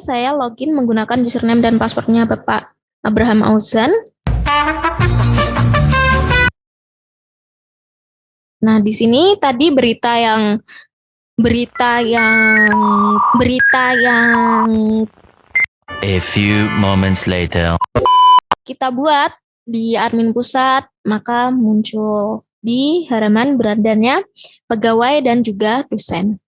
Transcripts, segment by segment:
saya login menggunakan username dan passwordnya Bapak Abraham Auzan. Nah, di sini tadi berita yang A few moments later. kita buat di admin pusat, maka muncul di halaman berandannya pegawai dan juga dosen.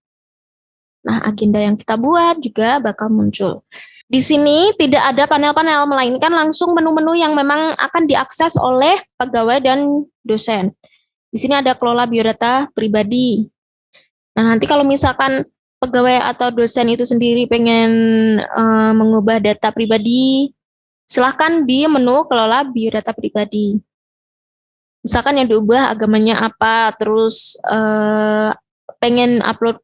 Nah, agenda yang kita buat juga bakal muncul. Di sini tidak ada panel-panel, melainkan langsung menu-menu yang memang akan diakses oleh pegawai dan dosen. Di sini ada kelola biodata pribadi. Nah, nanti kalau misalkan pegawai atau dosen itu sendiri pengen mengubah data pribadi, silahkan di menu kelola biodata pribadi. Misalkan yang diubah agamanya apa, terus pengen upload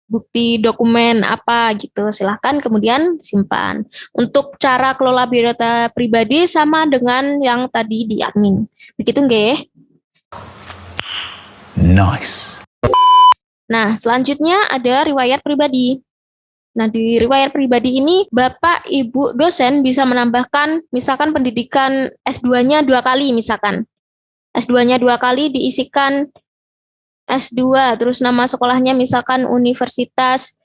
bukti dokumen apa gitu, silahkan kemudian simpan. Untuk cara kelola biodata pribadi sama dengan yang tadi di admin. Begitu nggih? Nice. Nah, selanjutnya ada riwayat pribadi. Nah, di riwayat pribadi ini, Bapak, Ibu, dosen bisa menambahkan, misalkan pendidikan S2-nya 2 kali, misalkan. S2-nya 2 kali diisikan S2, terus nama sekolahnya misalkan Universitas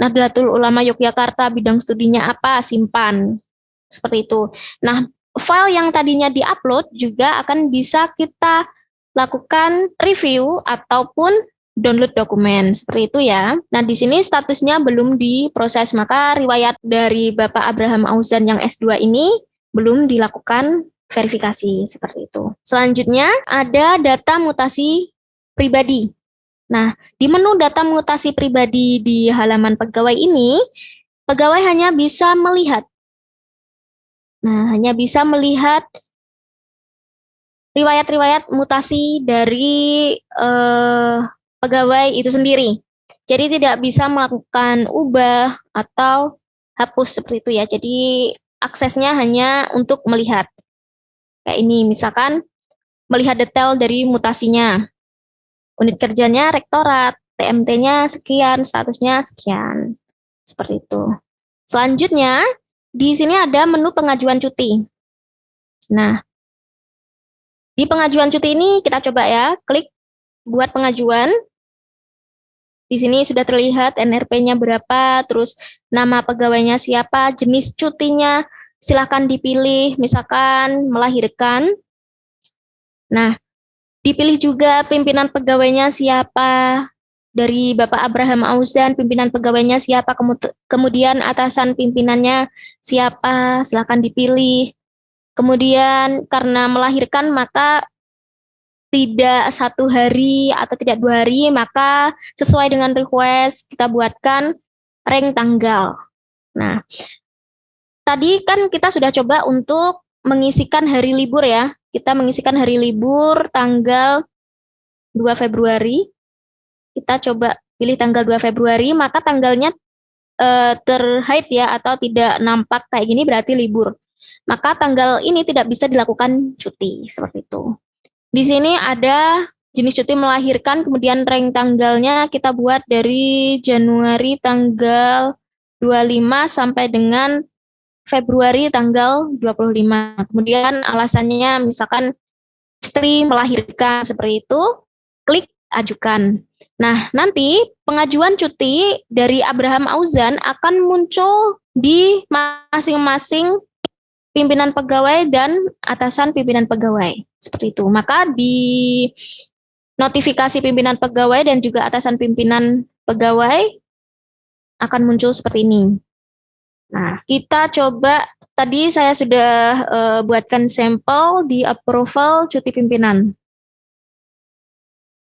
Nahdlatul Ulama Yogyakarta, bidang studinya apa, simpan. Seperti itu. Nah, file yang tadinya di-upload juga akan bisa kita lakukan review ataupun download dokumen, seperti itu ya. Nah, di sini statusnya belum diproses, maka riwayat dari Bapak Abraham Auzan yang S2 ini belum dilakukan verifikasi, seperti itu. Selanjutnya, ada data mutasi pribadi. Nah, di menu data mutasi pribadi di halaman pegawai ini, pegawai hanya bisa melihat. Nah, hanya bisa melihat riwayat-riwayat mutasi dari pegawai itu sendiri. Jadi tidak bisa melakukan ubah atau hapus seperti itu ya. Jadi aksesnya hanya untuk melihat. Kayak ini misalkan melihat detail dari mutasinya. Unit kerjanya rektorat, TMT-nya sekian, statusnya sekian. Seperti itu. Selanjutnya, di sini ada menu pengajuan cuti. Nah, di pengajuan cuti ini kita coba ya, klik buat pengajuan. Di sini sudah terlihat NRP-nya berapa, terus nama pegawainya siapa, jenis cutinya, silakan dipilih, misalkan melahirkan. Nah, dipilih juga pimpinan pegawainya siapa, dari Bapak Abraham Auzan, pimpinan pegawainya siapa, kemudian atasan pimpinannya siapa, silakan dipilih. Kemudian karena melahirkan maka tidak 1 hari atau tidak 2 hari, maka sesuai dengan request kita buatkan rank tanggal. Nah, tadi kan kita sudah coba untuk mengisikan hari libur ya. Kita mengisikan hari libur tanggal 2 Februari. Kita coba pilih tanggal 2 Februari, maka tanggalnya terhide ya atau tidak nampak kayak gini berarti libur. Maka tanggal ini tidak bisa dilakukan cuti, seperti itu. Di sini ada jenis cuti melahirkan, kemudian rank tanggalnya kita buat dari Januari tanggal 25 sampai dengan Februari tanggal 25. Kemudian alasannya misalkan istri melahirkan, seperti itu, klik ajukan. Nah, nanti pengajuan cuti dari Abraham Auzan akan muncul di masing-masing pimpinan pegawai dan atasan pimpinan pegawai. Seperti itu. Maka di notifikasi pimpinan pegawai dan juga atasan pimpinan pegawai akan muncul seperti ini. Nah, kita coba, tadi saya sudah buatkan sampel di approval cuti pimpinan.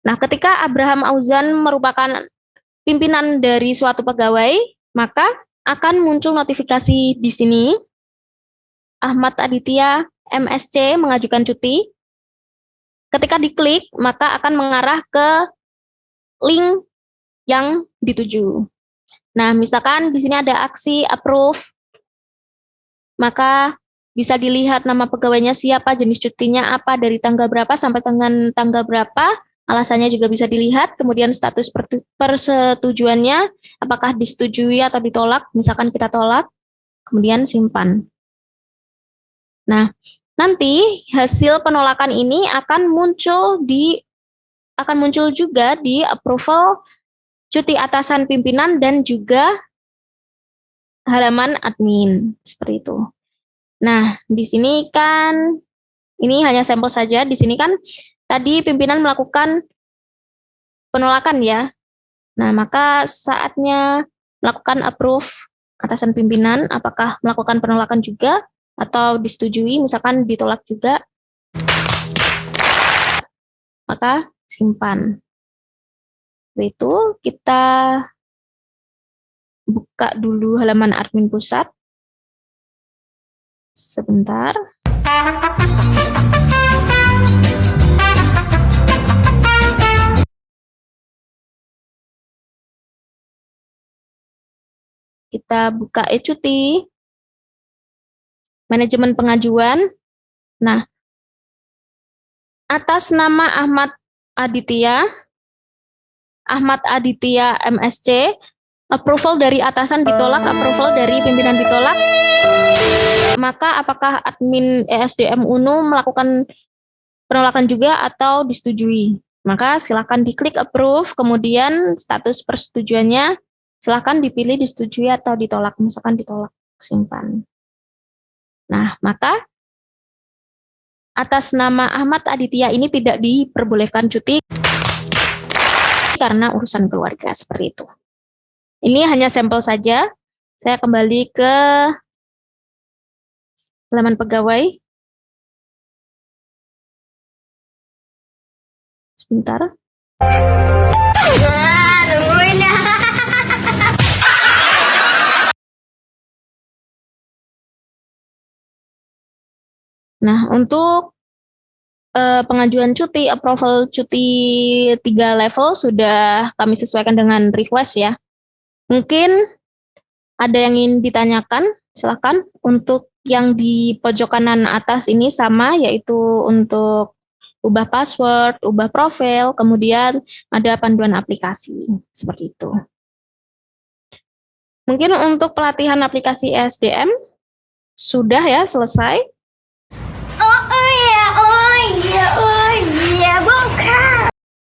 Nah, ketika Abraham Auzan merupakan pimpinan dari suatu pegawai, maka akan muncul notifikasi di sini. Ahmad Aditya MSC mengajukan cuti. Ketika diklik, maka akan mengarah ke link yang dituju. Nah, misalkan di sini ada aksi approve, maka bisa dilihat nama pegawainya siapa, jenis cutinya apa, dari tanggal berapa sampai dengan tanggal berapa, alasannya juga bisa dilihat, kemudian status persetujuannya, apakah disetujui atau ditolak, misalkan kita tolak, kemudian simpan. Nah, nanti hasil penolakan ini akan muncul juga di approval cuti atasan pimpinan dan juga halaman admin, seperti itu. Nah, di sini kan ini hanya sampel saja. Di sini kan tadi pimpinan melakukan penolakan ya. Nah, maka saatnya melakukan approve atasan pimpinan, apakah melakukan penolakan juga atau disetujui, misalkan ditolak juga, maka simpan. Itu kita buka dulu halaman admin pusat. Sebentar. Kita buka e-cuti, manajemen pengajuan. Nah, atas nama Ahmad Aditya MSC, approval dari atasan ditolak, approval dari pimpinan ditolak, maka apakah admin ESDM UNU melakukan penolakan juga atau disetujui? Maka silakan diklik approve, kemudian status persetujuannya silakan dipilih disetujui atau ditolak, misalkan ditolak, simpan. Nah, maka atas nama Ahmad Aditya ini tidak diperbolehkan cuti karena urusan keluarga, seperti itu. Ini hanya sampel saja. Saya kembali ke halaman pegawai. Sebentar. Nah, untuk pengajuan cuti, approval cuti 3 level sudah kami sesuaikan dengan request ya. Mungkin ada yang ingin ditanyakan, silakan. Untuk yang di pojok kanan atas ini sama, yaitu untuk ubah password, ubah profil, kemudian ada panduan aplikasi, seperti itu. Mungkin untuk pelatihan aplikasi ESDM sudah ya selesai.